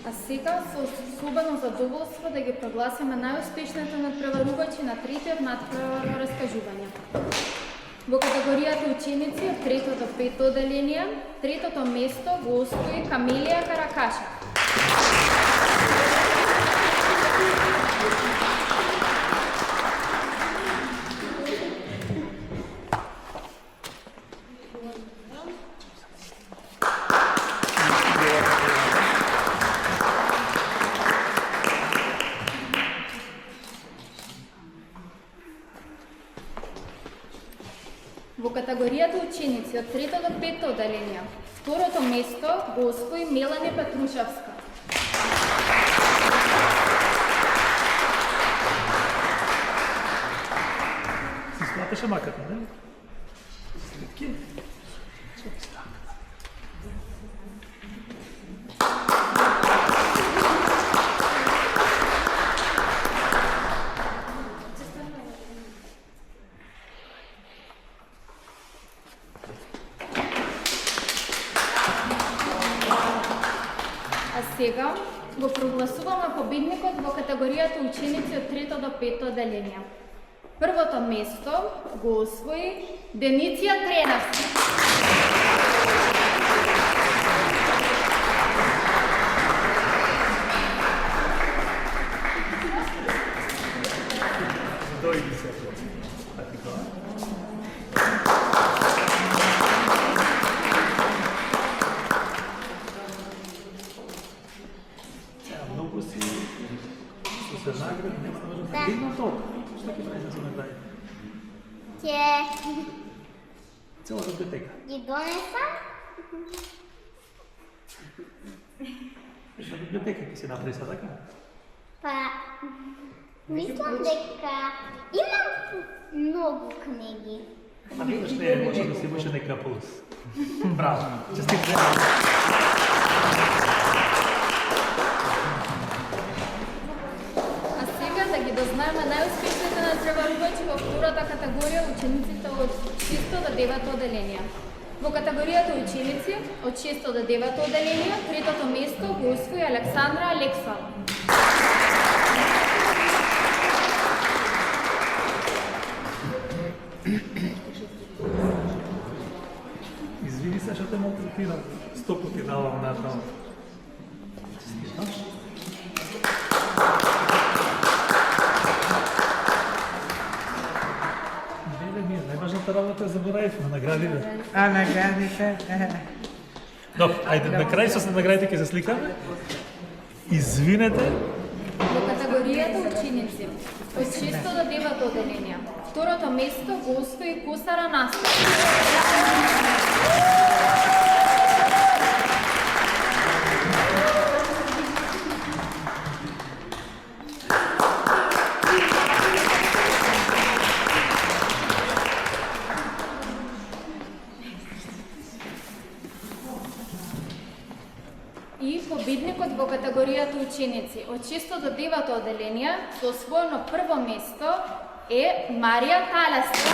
А сега со особено задоволство да ги прогласиме најуспешните надпреварувачи на третиот надпреварно раскажување. Во категоријата ученици од 3 до 5 одделение, третото место го освои Камилија Каракаша. Во категоријата ученици од 3 до 5 одделение, второто место го освои Мелани Петрушевска. Се сплатеше маката, не? Слитки? Сега го прогласуваме победникот во категоријата ученици од 3 до 5 одделение. Првото место го освои Деница Треневска. Дојди се. Многу си се награди, не можам да видам толку. Што ќе правиш за награди? Ќе Целата библиотека. ги донесам. Што библиотека ќе си направи сега така? Па мислам дека имам многу книги. А видиш ли, може да си имаш некоја плюс. Браво, честитки. А сега да ги дознаеме најуспешните надпреварувачи во втората категорија учениците од 6 до 9 одделение. Во категоријата ученици од 6 до 9 одделение, третото место го освои Александра Алексова. Извини се, што те малтретирам. 100 пати давам на тоа. Ние, најважната работа е заборавивме наградите. А, наградите? Добро, ајде, на крај со наградите ќе се сликаме. Извинете. Во категоријата ученици од 6 до 9 одделение, второто место го освои Косара Настя. И победникот во категоријата ученици од 6 до 9 одделение со освоено прво место е Марија Талеска.